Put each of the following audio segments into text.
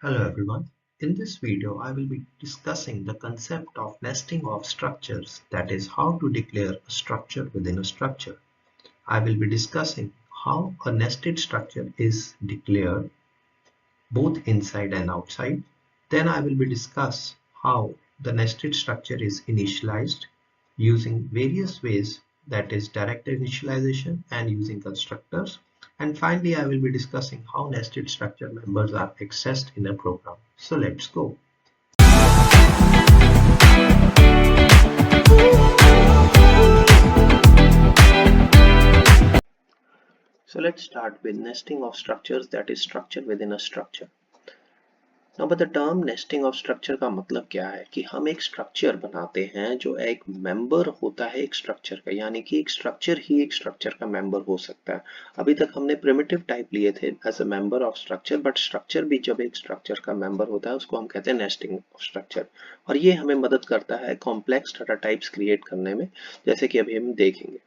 Hello everyone. In this video, I will be discussing the concept of nesting of structures, that is, how to declare a structure within a structure. I will be discussing how a nested structure is declared both inside and outside. Then I will be discuss how the nested structure is initialized using various ways, that is direct initialization and using constructors. And finally, I will be discussing how nested structure members are accessed in a program. So let's go. So let's start with nesting of structures, that is structure within a structure. Now, but the term nesting of structure का मतलब क्या है कि हम एक structure बनाते हैं जो एक मेंबर होता है एक स्ट्रक्चर का, यानी कि एक स्ट्रक्चर ही एक स्ट्रक्चर का मेंबर हो सकता है। अभी तक हमने प्रिमिटिव टाइप लिए थे as a member of structure, but structure भी जब एक स्ट्रक्चर का मेंबर होता है उसको हम कहते हैं नेस्टिंग ऑफ स्ट्रक्चर, और ये हमें मदद करता है कॉम्प्लेक्स डाटा टाइप्स क्रिएट करने में, जैसे कि अभी हम देखेंगे।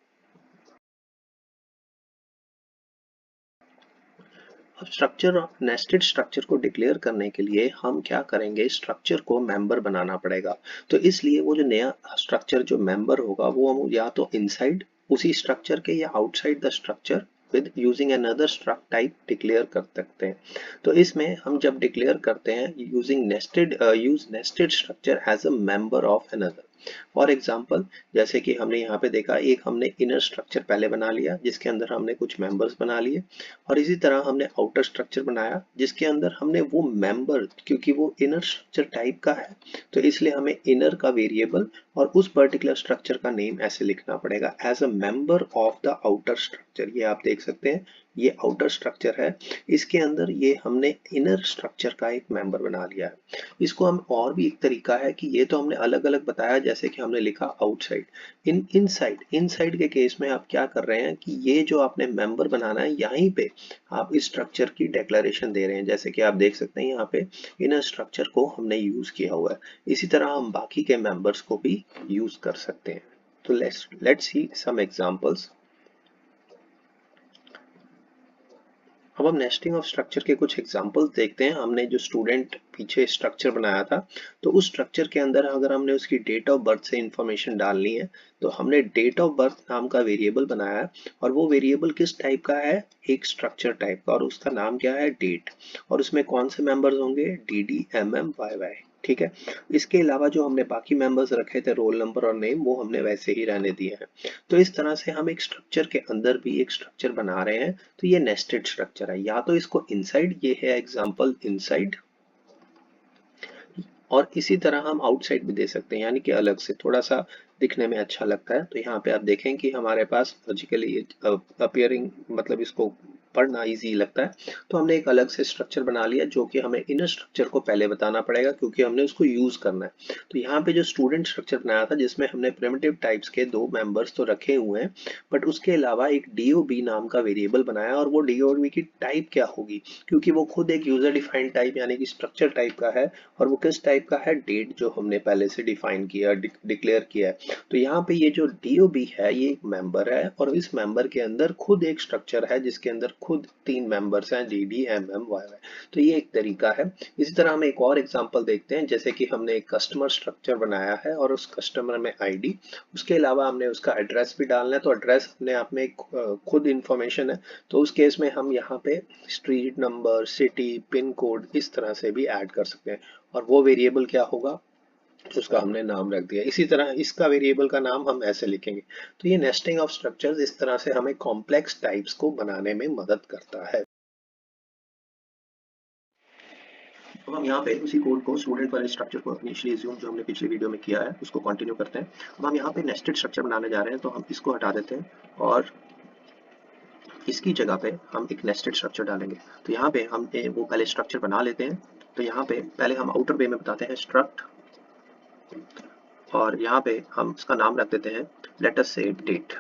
अब स्ट्रक्चर नेस्टेड स्ट्रक्चर को डिक्लेयर करने के लिए हम क्या करेंगे, स्ट्रक्चर को मेंबर बनाना पड़ेगा। तो इसलिए वो जो नया स्ट्रक्चर जो मेंबर होगा वो हम या तो इनसाइड उसी स्ट्रक्चर के या outside the structure with using another struct type declare कर सकते हैं। तो इसमें हम जब डिक्लेयर करते हैं using nested use nested structure as a member of another. For example, जैसे कि हमने यहाँ पे देखा, एक हमने इनर स्ट्रक्चर पहले बना लिया जिसके अंदर हमने कुछ मेंबर्स बना लिए, और इसी तरह हमने आउटर स्ट्रक्चर बनाया जिसके अंदर हमने वो मेंबर, क्योंकि वो इनर स्ट्रक्चर टाइप का है तो इसलिए हमें इनर का वेरिएबल और उस पर्टिकुलर स्ट्रक्चर का नेम ऐसे लिखना पड़ेगा as a member of the outer structure. ये आप देख सकते हैं, ये आउटर स्ट्रक्चर है, इसके अंदर ये हमने इनर स्ट्रक्चर का एक मेंबर बना लिया है। इसको हम और भी एक तरीका है कि ये तो हमने अलग अलग बताया, जैसे कि हमने लिखा आउटसाइड, इनसाइड के केस में आप क्या कर रहे हैं कि ये जो आपने मेंबर बनाना है यहीं पे आप इस स्ट्रक्चर की डिक्लेरेशन दे रहे हैं, जैसे कि आप देख सकते हैं यहाँ पे इनर स्ट्रक्चर को हमने यूज किया हुआ है। इसी तरह हम बाकी के मेंबर्स को भी यूज कर सकते हैं। तो लेट्स सी सम एग्जांपल्स। अब हम नेस्टिंग ऑफ स्ट्रक्चर के कुछ एग्जांपल्स देखते हैं। हमने जो स्टूडेंट पीछे स्ट्रक्चर बनाया था, तो उस स्ट्रक्चर के अंदर अगर हमने उसकी डेट ऑफ बर्थ से इंफॉर्मेशन डालनी है तो हमने डेट ऑफ बर्थ नाम का वेरिएबल बनाया है, और वो वेरिएबल किस टाइप का है, एक स्ट्रक्चर टाइप का, और उसका नाम क्या है, डेट, और उसमें कौन से मेंबर्स होंगे, D D M M Y Y. ठीक है, इसके अलावा जो हमने बाकी मेंबर्स रखे थे, रोल नंबर और नेम, वो हमने वैसे ही रहने दिए हैं। तो इस तरह से हम एक स्ट्रक्चर के अंदर भी एक स्ट्रक्चर बना रहे हैं, तो ये नेस्टेड स्ट्रक्चर है। या तो इसको इनसाइड, ये है एग्जांपल इनसाइड, और इसी तरह हम आउटसाइड भी दे सकते हैं, यानी कि अलग से थोड़ा सा दिखने में अच्छा लगता है। तो यहाँ पे आप देखें कि हमारे पास लॉजिकली अपीयरिंग, मतलब इसको पढ़ना इजी लगता है, तो हमने एक अलग से स्ट्रक्चर बना लिया जो कि हमें इनर स्ट्रक्चर को पहले बताना पड़ेगा क्योंकि हमने उसको यूज करना है। तो यहाँ पे जो स्टूडेंट स्ट्रक्चर बनाया था जिसमें हमने प्रिमिटिव टाइप्स के दो मेंबर्स तो रखे हुए हैं, बट उसके अलावा एक डीओबी नाम का वेरिएबल बनाया, और वो डीओबी की टाइप क्या होगी, क्योंकि वो खुद एक यूजर डिफाइंड टाइप यानी कि स्ट्रक्चर टाइप का है, और वो किस टाइप का है, डेट, जो हमने पहले से डिफाइन किया, डिक्लेयर किया है। तो यहाँ पे ये जो डीओबी है ये एक मेंबर है, और इस मेंबर के अंदर खुद एक स्ट्रक्चर है जिसके अंदर खुद तीन मेंबर्स हैं, D D M M Y Y. तो ये एक तरीका है। इसी तरह हम एक और एग्जांपल देखते हैं, जैसे कि हमने एक कस्टमर स्ट्रक्चर बनाया है और उस कस्टमर में आईडी, उसके अलावा हमने उसका एड्रेस भी डालना है, तो एड्रेस अपने आप में खुद इंफॉर्मेशन है, तो उस केस में हम यहाँ पे street number, city, pin code इस तरह से भी ऐड कर सकते हैं, और वो वेरिएबल क्या होगा, उसका हमने नाम रख दिया। इसी तरह इसका वेरिएबल का नाम हम ऐसे लिखेंगे। तो ये नेस्टिंग ऑफ स्ट्रक्चर्स इस तरह से हमें कॉम्प्लेक्स टाइप्स को बनाने में मदद करता है। अब हम यहाँ पे उसी कोड को, स्टूडेंट वाले स्ट्रक्चर को इनिशियली अज्यूम जो हमने पिछली वीडियो में किया है उसको कंटिन्यू करते हैं। अब हम यहाँ पे नेस्टेड स्ट्रक्चर बनाने जा रहे हैं, तो हम इसको हटा देते हैं और इसकी जगह पे हम एक नेस्टेड स्ट्रक्चर डालेंगे। तो यहाँ पे हम वो पहले स्ट्रक्चर बना लेते हैं। तो यहाँ पे पहले हम आउटर वे में बताते हैं स्ट्रक्ट, और यहाँ पे हम इसका नाम रख देते हैं लेट अस से डेट।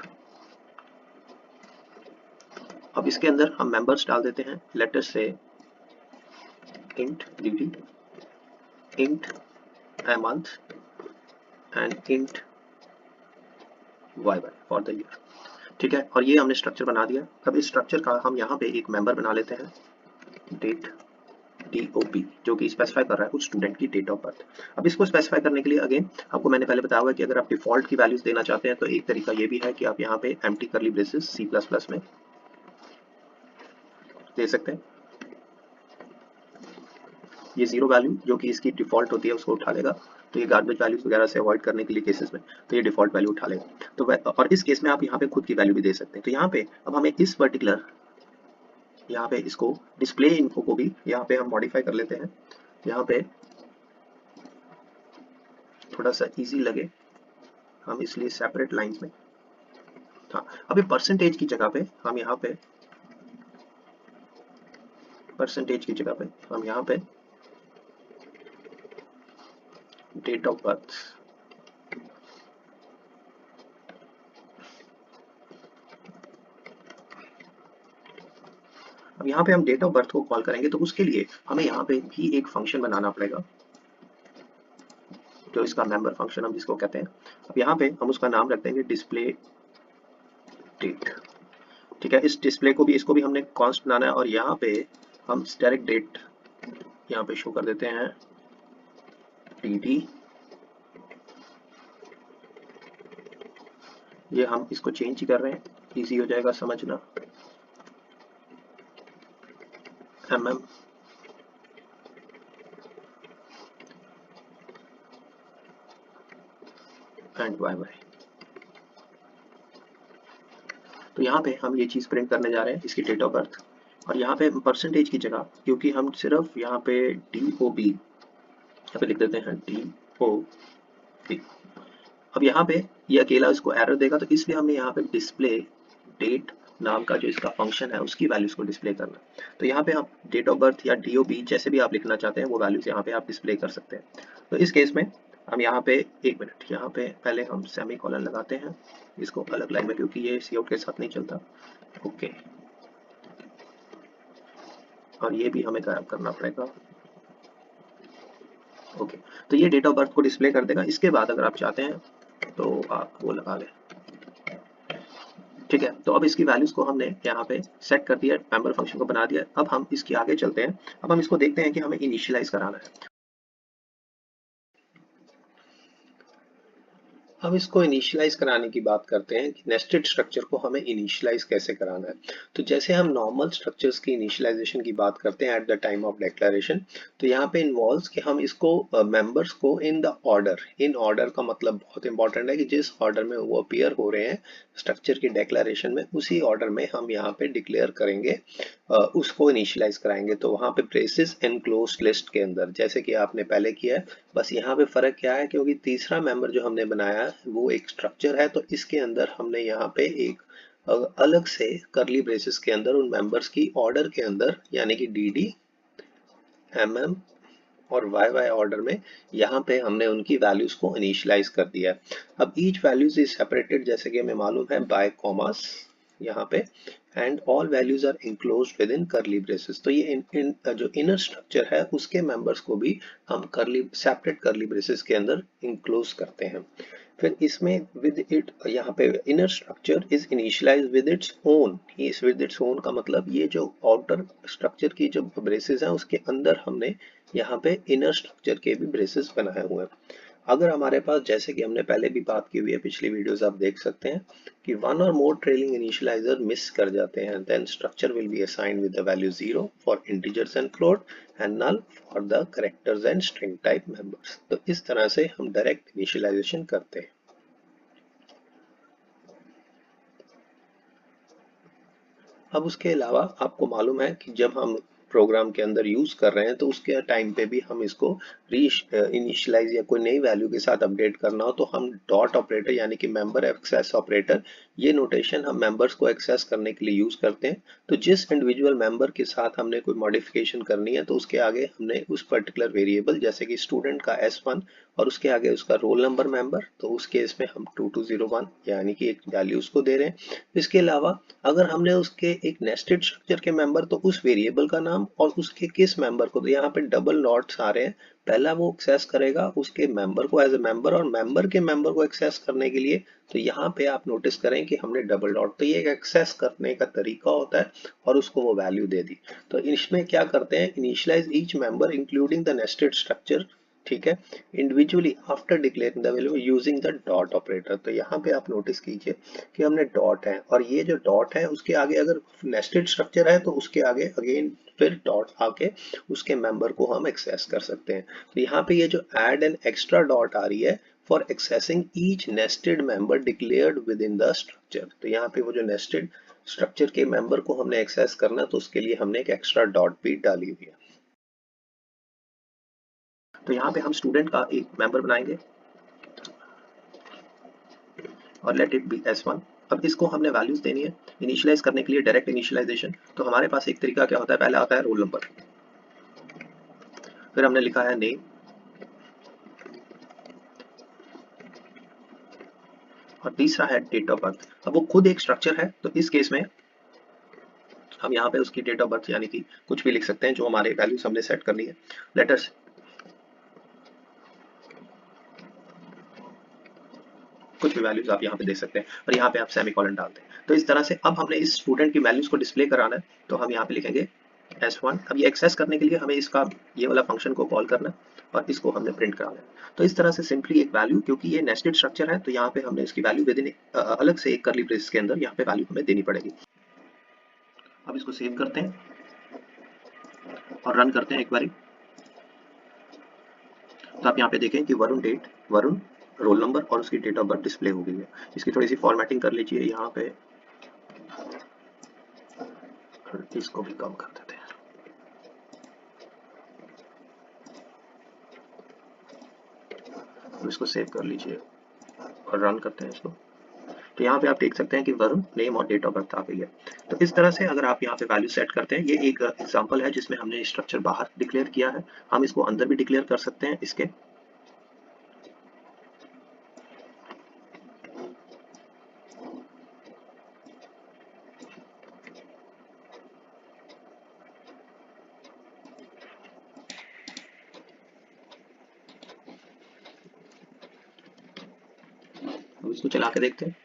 अब इसके अंदर हम मेंबर्स डाल देते हैं, लेट अस से int dd, int a month and int yy for the year। ठीक है, और ये हमने स्ट्रक्चर बना दिया। अब इस स्ट्रक्चर का हम यहाँ पे एक मेंबर बना लेते हैं, डेट, DOP जो कि स्पेसिफाई कर रहा है उस स्टूडेंट की डेट ऑफ बर्थ। अब इसको स्पेसिफाई करने के लिए अगेन आपको मैंने पहले बताया हुआ कि अगर आप डिफॉल्ट की वैल्यूज देना चाहते हैं तो एक तरीका ये भी है कि आप यहाँ पे एम्प्टी कर्ली ब्रेसेस C++ में दे सकते हैं। ये 0 वैल्यू जो कि इसकी डिफॉल्ट होती है उसको उठा लेगा, तो ये गार्बेज वैल्यूज वगैरह से अवॉइड करने के लिए केसेस में तो ये डिफॉल्ट वैल्यू उठा लेगा। तो और इस केस में आप यहाँ पे खुद की वैल्यू भी दे सकते हैं। तो यहाँ पे अब हमें इस पर्टिकुलर यहाँ पे इसको डिस्प्ले इन्फो को भी यहाँ पे हम मॉडिफाई कर लेते हैं, यहाँ पे थोड़ा सा इजी लगे हम इसलिए सेपरेट लाइंस में। हाँ, अभी परसेंटेज की जगह पे हम यहाँ पे परसेंटेज की जगह पे हम यहाँ पे डेट ऑफ बर्थ अब यहाँ पे हम डेट ऑफ बर्थ को कॉल करेंगे तो उसके लिए हमें यहाँ पे भी एक फंक्शन बनाना पड़ेगा जो इसका मेंबर फंक्शन हम जिसको कहते हैं। अब यहाँ पे हम उसका नाम रख देंगे डिस्प्ले डेट। ठीक है, इस डिस्प्ले को भी इसको भी हमने कॉन्स्ट बनाना है और यहाँ पे हम डायरेक्ट डेट यहाँ पे शो कर देते हैं dd। ये हम इसको चेंज ही कर रहे हैं, इजी हो जाएगा समझना। mm and yy। तो यहाँ पे हम ये चीज प्रिंट करने जा रहे हैं इसकी डेट ऑफ बर्थ और यहाँ पे परसेंटेज की जगह क्योंकि हम सिर्फ यहाँ पे DOB यहाँ पे लिख देते हैं DOB। अब यहाँ पे ये अकेला इसको एरर देगा तो इसलिए हमने यहाँ पे डिस्प्ले डेट नाम का जो इसका फंक्शन है उसकी वैल्यूज को डिस्प्ले करना। तो यहाँ पे आप डेट ऑफ बर्थ या DOB जैसे भी आप लिखना चाहते हैं वो वैल्यूज यहाँ पे आप डिस्प्ले कर सकते हैं। तो इस केस में हम यहाँ पे एक मिनट यहाँ पे पहले हम सेमी कॉलन लगाते हैं इसको अलग लाइन में क्योंकि ये सी आउट के साथ नहीं चलता। ओके, और ये भी हमें गायब करना पड़ेगा। ओके, तो ये डेट ऑफ बर्थ को डिस्प्ले कर देगा। इसके बाद अगर आप चाहते हैं तो आप वो लगा लें। ठीक है, तो अब इसकी वैल्यूज को हमने यहाँ पे सेट कर दिया, मेंबर फंक्शन को बना दिया। अब हम इसके आगे चलते हैं। अब हम इसको देखते हैं कि हमें इनिशियलाइज कराना है। अब इसको इनिशियलाइज कराने की बात करते हैं कि नेस्टेड स्ट्रक्चर को हमें इनिशियलाइज कैसे कराना है। तो जैसे हम नॉर्मल स्ट्रक्चर्स की इनिशियलाइजेशन की बात करते हैं at the time of declaration, तो यहाँ पे इन्वॉल्व्स कि हम इसको मेंबर्स को in the order, in order का मतलब बहुत इंपॉर्टेंट है कि जिस ऑर्डर में वो अपीयर हो रहे हैं स्ट्रक्चर की डिक्लेरेशन में उसी ऑर्डर में हम यहाँ पे डिक्लेयर करेंगे, उसको इनिशियलाइज कराएंगे। तो वहाँ पे ब्रेसेस एनक्लोज्ड लिस्ट के अंदर जैसे कि आपने पहले किया है, बस यहाँ पे फर्क क्या है क्योंकि तीसरा मेंबर जो हमने बनाया वो एक स्ट्रक्चर है तो इसके अंदर हमने यहाँ पे एक अलग से करली ब्रेसेस के अंदर उन मेंबर्स की ऑर्डर के अंदर यानी कि DD, MM और YY ऑर्डर में यहाँ पे हमने उनकी वैल्यूज को इनिशियलाइज कर दिया है। अब ईच वैल्यूज इज सेपरेटेड जैसे कि हमें मालूम है बाय कॉमास यहाँ पे and all values are enclosed within curly braces. तो ये जो इनर स्ट्रक्चर है उसके मेंबर्स को भी हम सेपरेट करली ब्रेसेस के अंदर इंक्लोज करते हैं। फिर इसमें विद इट यहाँ पे inner structure is initialise with its own. इस विद इट्स ओन का मतलब ये जो आउटर स्ट्रक्चर की जो ब्रेसेस हैं उसके अंदर हमने यहाँ पे इनर स्ट्रक्चर के भी ब्रेसेस बनाए हुए हैं। अगर हमारे पास जैसे कि हमने पहले भी बात की हुई है पिछली वीडियोस आप देख सकते हैं कि वन और मोर ट्रेलिंग इनिशियलाइजर मिस कर जाते हैं then structure will be assigned with the value 0 for integers and float and null for the characters and string type members. तो इस तरह से हम डायरेक्ट इनिशियलाइजेशन करते हैं। अब उसके अलावा आपको मालूम है कि जब हम प्रोग्राम के अंदर यूज कर रहे हैं तो उसके टाइम पे भी हम इसको इनिशियलाइज या कोई नई वैल्यू के साथ अपडेट करना हो तो हम डॉट ऑपरेटर यानी कि मेंबर एक्सेस ऑपरेटर, ये नोटेशन हम मेंबर्स को एक्सेस करने के लिए यूज करते हैं। तो जिस इंडिविजुअल मेंबर के साथ हमने कोई मॉडिफिकेशन करनी है तो उसके आगे हमने उस पर्टिकुलर वेरिएबल जैसे कि स्टूडेंट का S1 और उसके आगे उसका रोल नंबर मेंबर, तो उस केस में हम 2201 यानी कि एक वैल्यू उसको दे रहे हैं। इसके अलावा अगर हमने उसके एक नेस्टेड स्ट्रक्चर के मेंबर तो उस वेरिएबल का नाम और उसके किस मेंबर को, तो यहाँ पे डबल नॉट्स आ रहे हैं पहला वो एक्सेस करेगा उसके मेंबर को एज ए मेंबर, और मेंबर के मेंबर को एक्सेस करने के लिए तो यहाँ पे आप नोटिस करें कि हमने डबल डॉट, तो ये एक एक्सेस करने का तरीका होता है और उसको वो वैल्यू दे दी। तो इसमें क्या करते हैं, initialise each member including the nested structure, ठीक है, individually after declaring the value using the dot operator. तो यहाँ पे आप नोटिस कीजिए कि हमने डॉट है, और ये जो डॉट है उसके आगे अगर नेस्टेड स्ट्रक्चर है तो उसके आगे अगेन फिर डॉट आके उसके मेंबर को हम एक्सेस कर सकते हैं। तो यहाँ पे ये जो ऐड एन एक्स्ट्रा डॉट आ रही है for accessing each nested member declared with in the structure. तो यहाँ पे वो जो नेस्टेड स्ट्रक्चर के मेंबर को हमने एक्सेस करना, तो उसके लिए हमने एक एक्स्ट्रा डॉट भी डाली हुई है। तो यहाँ पे हम स्टूडेंट का एक मेंबर बनाएंगे और लेट इट बी S1। अब इसको हमने वैल्यूज देनी है इनिशियलाइज करने के लिए, डायरेक्ट इनिशियलाइजेशन। तो हमारे पास एक तरीका क्या होता है, पहले आता है रोल नंबर, फिर हमने लिखा है नेम, और तीसरा है डेट ऑफ बर्थ। अब वो खुद एक स्ट्रक्चर है, तो इस केस में हम यहाँ पे उसकी डेट ऑफ बर्थ यानी कि कुछ भी लिख सकते हैं जो हमारे वैल्यूज हमने सेट करनी है। लेटर्स कुछ भी वैल्यूज आप यहाँ पे दे सकते हैं, और यहाँ पे आप सेमीकोलन डालते हैं। तो इस तरह से अब हमने इस स्टूडेंट की वैल्यूज को डिस्प्ले कराना है, तो हम यहाँ पे लिखेंगे S1। अब ये एक्सेस करने के लिए हमें इसका ये वाला फंक्शन को कॉल करना है और इसको हमने प्रिंट कराना है। तो इस तरह से सिंपली एक वैल्यू, क्योंकि ये नेस्टेड स्ट्रक्चर है तो यहाँ पे हमने इसकी वैल्यू विद इन अलग से एक कर्ली ब्रेसेस के अंदर यहाँ पे वैल्यू हमें देनी पड़ेगी। अब इसको सेव करते हैं और रन करते हैं एक बारी। तो आप यहाँ पे देखें कि Varun date, Varun roll number और उसकी डेट ऑफ बर्थ डिस्प्ले हो गई है। इसकी थोड़ी सी फॉर्मेटिंग कर लीजिए यहाँ पे, इसको भी कम कर देते हैं। तो इसको सेव कर लीजिए और रन करते हैं इसको। तो यहाँ पे आप देख सकते हैं कि वरुण नेम और डेट ऑफ बर्थ आ गई है। तो इस तरह से अगर आप यहाँ पे वैल्यू सेट करते हैं, ये एक एग्जांपल है जिसमें हमने स्ट्रक्चर बाहर डिक्लेयर किया है, हम इसको अंदर भी डिक्लेयर कर सकते हैं इसके। अब इसको चला के देखते हैं।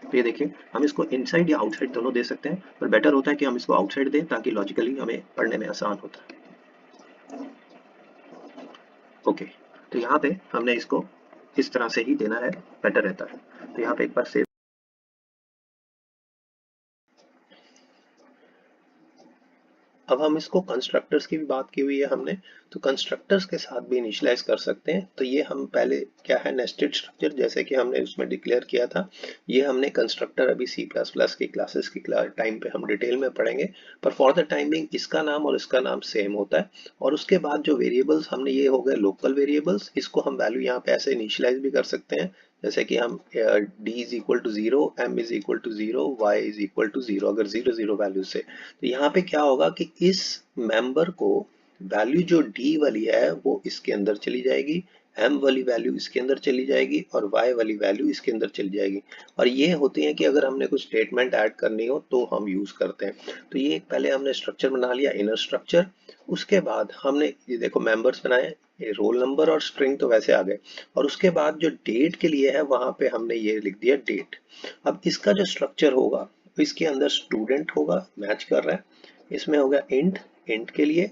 तो ये देखिए, हम इसको इनसाइड या आउटसाइड दोनों दे सकते हैं, पर बेटर होता है कि हम इसको आउटसाइड दें ताकि लॉजिकली हमें पढ़ने में आसान होता है। ओके, तो यहाँ पे हमने इसको इस तरह से ही देना है, बेटर रहता है। तो यहाँ पे एक बार सेव। अब हम इसको कंस्ट्रक्टर्स की भी बात की हुई है हमने, तो कंस्ट्रक्टर्स के साथ भी इनिशियलाइज कर सकते हैं। तो ये हम पहले क्या है, नेस्टेड स्ट्रक्चर जैसे कि हमने उसमें डिक्लेयर किया था, ये हमने कंस्ट्रक्टर अभी C++ की क्लासेस की टाइम पे हम डिटेल में पढ़ेंगे, पर फॉर द टाइमिंग इसका नाम और इसका नाम सेम होता है। और उसके बाद जो वेरिएबल्स हमने, ये हो गए लोकल वेरिएबल्स, इसको हम वैल्यू यहाँ पे ऐसे इनिशियलाइज भी कर सकते हैं, जैसे कि हम d is equal to 0, m is equal to 0, y is equal to 0, अगर 0 0 वैल्यू से। तो यहाँ पे क्या होगा कि इस मेंबर को वैल्यू जो d वाली है वो इसके अंदर चली जाएगी, m वाली वैल्यू इसके अंदर चली जाएगी और y वाली वैल्यू इसके अंदर चली जाएगी। और ये होती है कि अगर हमने कुछ स्टेटमेंट ऐड करनी हो तो हम यूज करते हैं। तो ये एक पहले हमने स्ट्रक्चर बना लिया, इनर स्ट्रक्चर। उसके बाद हमने ये देखो मेंबर्स बनाए, ये रोल नंबर और स्ट्रिंग तो वैसे आ गए, और उसके बाद जो डेट के लिए है वहां पे हमने ये लिख दिया डेट। अब इसका जो स्ट्रक्चर होगा, इसके अंदर स्टूडेंट होगा, मैच कर रहा है, इसमें होगा इंट, इंट के लिए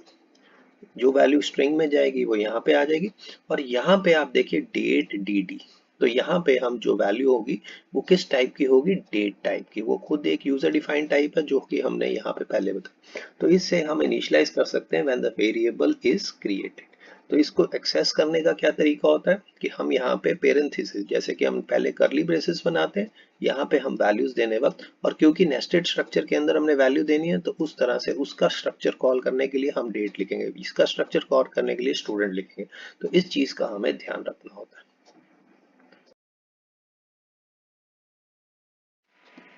जो वैल्यू स्ट्रिंग में जाएगी वो यहाँ पे आ जाएगी, और यहाँ पे आप देखिए डेट dd। तो यहाँ पे हम जो वैल्यू होगी वो किस टाइप की होगी, डेट टाइप की। वो खुद एक यूजर डिफाइंड टाइप है जो कि हमने यहाँ पे पहले बताया। तो इससे हम इनिशियलाइज कर सकते हैं when the variable is created. तो इसको एक्सेस करने का क्या तरीका होता है कि हम यहाँ पे पेरेंथेसिस, जैसे कि हम पहले करली ब्रेसेस बनाते हैं, यहाँ पे हम वैल्यूज देने वक्त, और क्योंकि नेस्टेड स्ट्रक्चर के अंदर हमने वैल्यू देनी है तो उस तरह से उसका स्ट्रक्चर कॉल करने के लिए हम डेट लिखेंगे, इसका स्ट्रक्चर कॉल करने के लिए स्टूडेंट लिखेंगे। तो इस चीज का हमें ध्यान रखना होता है।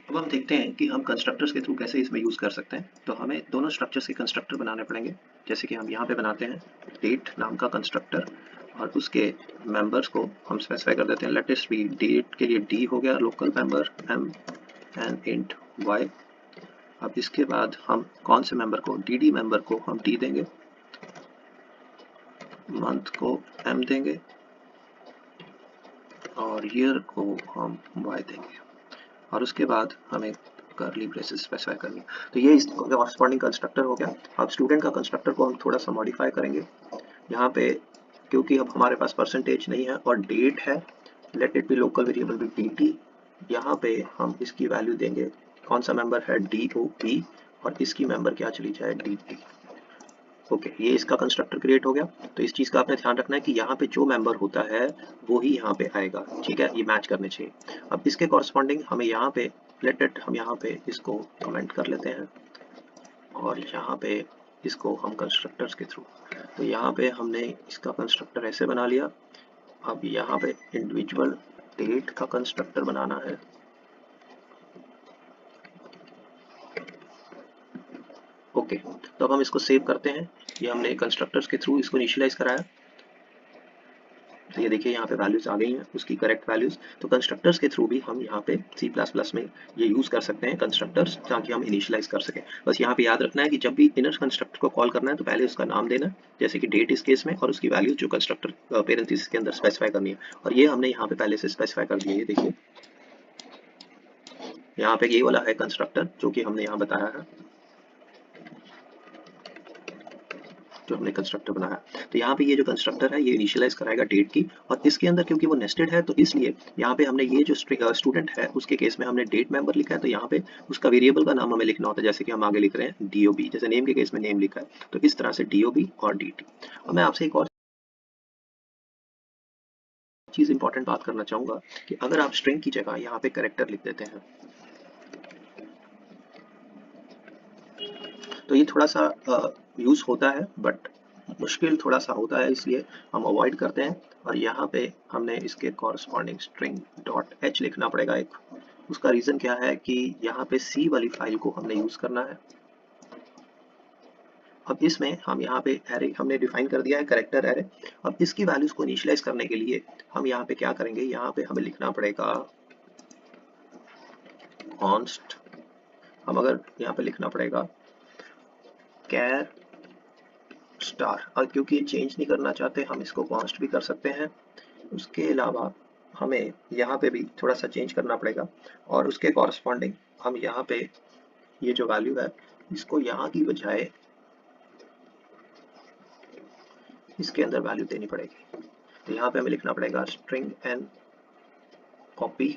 अब हम देखते हैं कि हम कंस्ट्रक्टर्स के थ्रू कैसे इसमें यूज कर सकते हैं। तो हमें दोनों स्ट्रक्चर्स के कंस्ट्रक्टर बनाने पड़ेंगे, जैसे कि हम यहाँ पे बनाते हैं डेट नाम का कंस्ट्रक्टर, और उसके मेंबर्स को हम स्पेसिफाई कर देते हैं, लेट इट बी डेट के लिए d हो गया local member m and int y। अब इसके बाद हम कौन से मेंबर को, dd मेंबर को हम d देंगे, मंथ को m देंगे और ईयर को हम y देंगे और उसके बाद हमें करली ब्रेसेस स्पेसिफाई करनी है। तो ये इसका कॉरस्पॉन्डिंग कंस्ट्रक्टर हो गया। अब स्टूडेंट का कंस्ट्रक्टर को हम थोड़ा सा मॉडिफाई करेंगे यहाँ पे, क्योंकि अब हमारे पास परसेंटेज नहीं है और डेट है, let it be local variable be dt। यहाँ पे हम इसकी वैल्यू देंगे, कौन सा मेंबर है DOP और इसकी मेंबर क्या चली जाए DT। ओके, ये इसका कंस्ट्रक्टर क्रिएट हो गया। तो इस चीज का आपने ध्यान रखना है कि यहाँ पे जो मेंबर होता है वो ही यहाँ पे आएगा, ठीक है, ये मैच करने चाहिए। अब इसके कॉरस्पॉन्डिंग हमें यहाँ पे लेट इट, हम यहाँ पे इसको कमेंट कर लेते हैं और यहाँ पे इसको हम कंस्ट्रक्टर्स के थ्रू, तो यहाँ पे हमने इसका कंस्ट्रक्टर ऐसे बना लिया। अब यहाँ पे इंडिविजुअल डेट का कंस्ट्रक्टर बनाना है। ओके, तो अब हम इसको सेव करते हैं। ये हमने कंस्ट्रक्टर्स के थ्रू इसको इनिशियलाइज कराया। तो ये देखिए यहाँ पे वैल्यूज आ गई हैं, उसकी करेक्ट वैल्यूज। तो कंस्ट्रक्टर्स के थ्रू भी हम यहाँ पे C++ में ये यूज कर सकते हैं कंस्ट्रक्टर्स, ताकि हम इनिशियलाइज कर सकें। बस यहाँ पे याद रखना है कि जब भी इनर कंस्ट्रक्टर को कॉल करना है तो पहले उसका नाम देना है, जैसे कि डेट इस केस में, और उसकी वैल्यू जो कंस्ट्रक्टर पेरेंथेसिस के अंदर स्पेसिफाई करनी है। और ये हमने यहाँ पे पहले से स्पेसिफाई कर दिया है। ये देखिए यहाँ पे ये वाला है कंस्ट्रक्टर जो कि हमने यहाँ बताया है, जो हमने कंस्ट्रक्टर बनाया। तो यहाँ पे ये जो कंस्ट्रक्टर है ये इनिशियलाइज कराएगा डेट की, और इसके अंदर क्योंकि वो नेस्टेड है तो इसलिए यहाँ पे हमने ये जो स्टूडेंट है उसके केस में हमने डेट मेंबर लिखा है, तो यहाँ पे उसका वेरिएबल का नाम हमें लिखना होता है, जैसे कि हम आगे लिख रहे हैं DOB, जैसे नेम के केस में नेम लिखा है, तो इस तरह से DOB और DT। और मैं आपसे एक और चीज इंपॉर्टेंट बात करना चाहूंगा कि अगर आप स्ट्रिंग की जगह यहाँ पे करेक्टर लिख देते हैं तो ये थोड़ा सा यूज होता है, बट मुश्किल थोड़ा सा होता है, इसलिए हम अवॉइड करते हैं। और यहाँ पे हमने इसके कॉरस्पॉन्डिंग स्ट्रिंग डॉट h लिखना पड़ेगा एक। उसका रीजन क्या है कि यहाँ पे C वाली फाइल को हमने यूज करना है। अब इसमें हम यहाँ पे एरे हमने डिफाइन कर दिया है, कैरेक्टर एरे। अब इसकी वैल्यूज को इनिशियलाइज करने के लिए हम यहाँ पे क्या करेंगे, यहाँ पे हमें लिखना पड़ेगा कॉन्स्ट, हम अगर यहाँ पे लिखना पड़ेगा कैर स्टार, और क्योंकि ये चेंज नहीं करना चाहते हम इसको कॉन्स्ट भी कर सकते हैं। उसके अलावा हमें यहाँ पे भी थोड़ा सा चेंज करना पड़ेगा, और उसके कॉरस्पॉन्डिंग हम यहाँ पे ये जो वैल्यू है इसको यहाँ की बजाय इसके अंदर वैल्यू देनी पड़ेगी। तो यहाँ पे हमें लिखना पड़ेगा स्ट्रिंग एन कॉपी।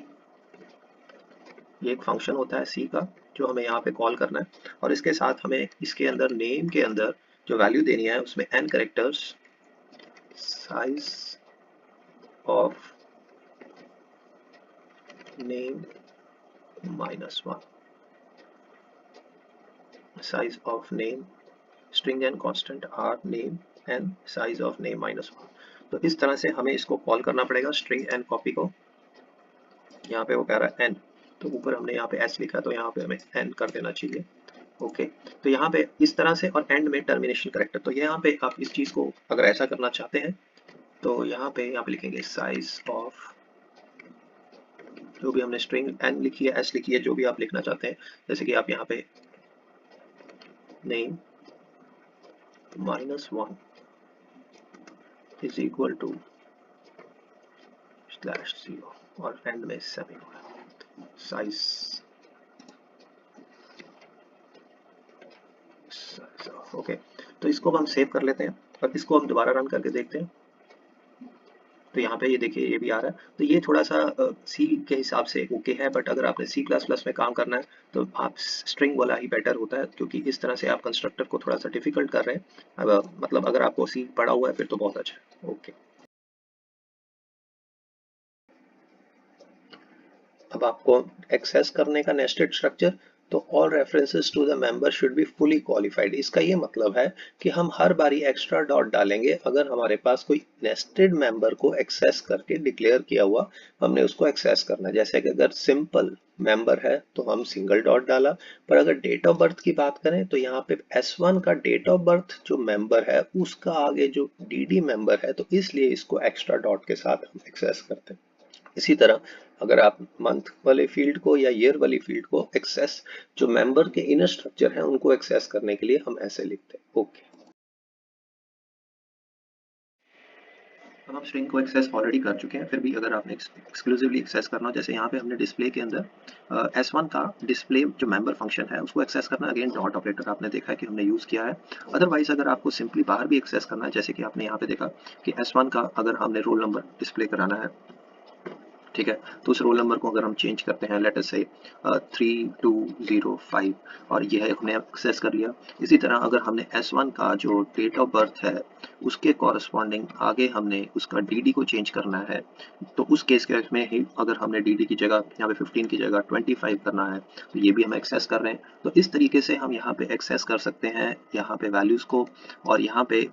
ये एक फंक्शन होता है C का जो हमें यहाँ पे कॉल करना है, और इसके साथ हमें इसके अंदर नेम के अंदर जो वैल्यू देनी है उसमें n characters, size of name -1, size of name, string and constant are name and size of name -1। तो इस तरह से हमें इसको कॉल करना पड़ेगा string and copy को। यहाँ पे वो कह रहा है n, तो ऊपर हमने यहाँ पे s लिखा तो यहाँ पे हमें n कर देना चाहिए। ओके, तो यहाँ पे इस तरह से, और एंड में टर्मिनेशन करेक्टर। तो यहाँ पे आप इस चीज को अगर ऐसा करना चाहते हैं तो यहाँ पे लिखेंगे साइज ऑफ, जो भी हमने स्ट्रिंग n लिखी है, s लिखी है, जो भी आप लिखना चाहते हैं, जैसे कि आप यहाँ पे नेम -1 इज इक्वल टू /0 और एंड में सेमीकोलन, साइज ओके। तो इसको हम सेव कर लेते हैं और इसको हम दोबारा रन करके देखते हैं। तो यहाँ पे ये देखिए ये भी आ रहा है। तो ये थोड़ा सा सी के हिसाब से ओके है, बट अगर आपने C++ में काम करना है तो आप स्ट्रिंग वाला ही बेटर होता है, क्योंकि इस तरह से आप कंस्ट्रक्टर को थोड़ा सा डिफिकल्ट कर रहे हैं। अब मतलब अगर आपको C पढ़ा हुआ है फिर तो बहुत अच्छा है। ओके, अब आपको एक्सेस करने का नेस्टेड स्ट्रक्चर, तो all references to the member should be fully qualified. इसका ये मतलब है कि हम हर बारी एक्स्ट्रा डॉट डालेंगे अगर हमारे पास कोई नेस्टेड मेंबर को एक्सेस करके डिक्लेयर किया हुआ हमने उसको एक्सेस करना है। जैसे कि अगर सिंपल मेंबर है तो हम सिंगल डॉट डाला, पर अगर डेट ऑफ बर्थ की बात करें तो यहाँ पे S1 का डेट ऑफ बर्थ जो मेंबर है उसका आगे जो DD मेंबर है, तो इसलिए इसको एक्स्ट्रा डॉट के साथ हम एक्सेस करते हैं। इसी तरह अगर आप मंथ वाले फील्ड को या ईयर वाली फील्ड को एक्सेस, जो मेंबर के इनर स्ट्रक्चर है उनको एक्सेस करने के लिए हम ऐसे लिखते हैं। ओके, हम स्ट्रिंग को एक्सेस ऑलरेडी कर चुके हैं, फिर भी अगर आपने एक्सक्लूसिवली एक्सेस करना हो, जैसे यहाँ पे हमने डिस्प्ले के अंदर S1 का डिस्प्ले जो मेंबर फंक्शन है उसको एक्सेस करना, अगेन डॉट ऑपरेटर आपने देखा है कि हमने यूज़ किया है। अदरवाइज अगर आपको सिंपली बाहर भी एक्सेस करना है, जैसे कि आपने यहाँ पे देखा कि S1 का अगर हमने रोल नंबर डिस्प्ले कराना है, ठीक है, तो उस रोल नंबर को अगर हम चेंज करते हैं, लेट अस से 3205, और यह हमने एक्सेस कर लिया। इसी तरह अगर हमने S1 का जो डेट ऑफ बर्थ है उसके कॉरस्पॉन्डिंग आगे हमने उसका DD को चेंज करना है, तो उस केस में ही अगर हमने DD की जगह यहाँ पे 15 की जगह 25 करना है, तो ये भी हम एक्सेस कर रहे हैं। तो इस तरीके से हम यहाँ पे एक्सेस कर सकते हैं यहाँ पे वैल्यूज़ को, और यहाँ पे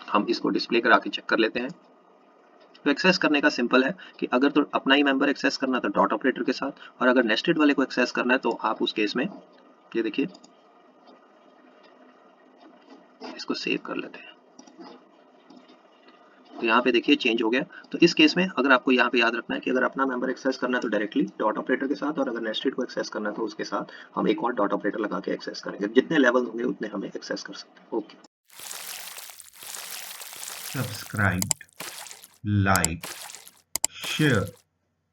हम इसको डिस्प्ले करा के चेक कर लेते हैं। तो एक्सेस करने का सिंपल है कि अगर तो अपना ही मेंबर एक्सेस करना है तो डॉट ऑपरेटर के साथ, और अगर नेस्टेड वाले को एक्सेस करना है तो आप उस केस में ये देखिए, इसको सेव कर लेते हैं। तो यहाँ पे देखिए चेंज हो गया। तो इस केस में अगर आपको यहाँ पे याद रखना है कि अगर अपना मेंबर एक्सेस करना है तो डायरेक्टली डॉट ऑपरेटर के साथ, और अगर नेस्टेड को एक्सेस करना है तो उसके साथ हम एक और डॉट ऑपरेटर लगा के एक्सेस करेंगे। जितने लेवल होंगे उतने हमें एक्सेस कर सकते हैं। Okay, subscribe, like, share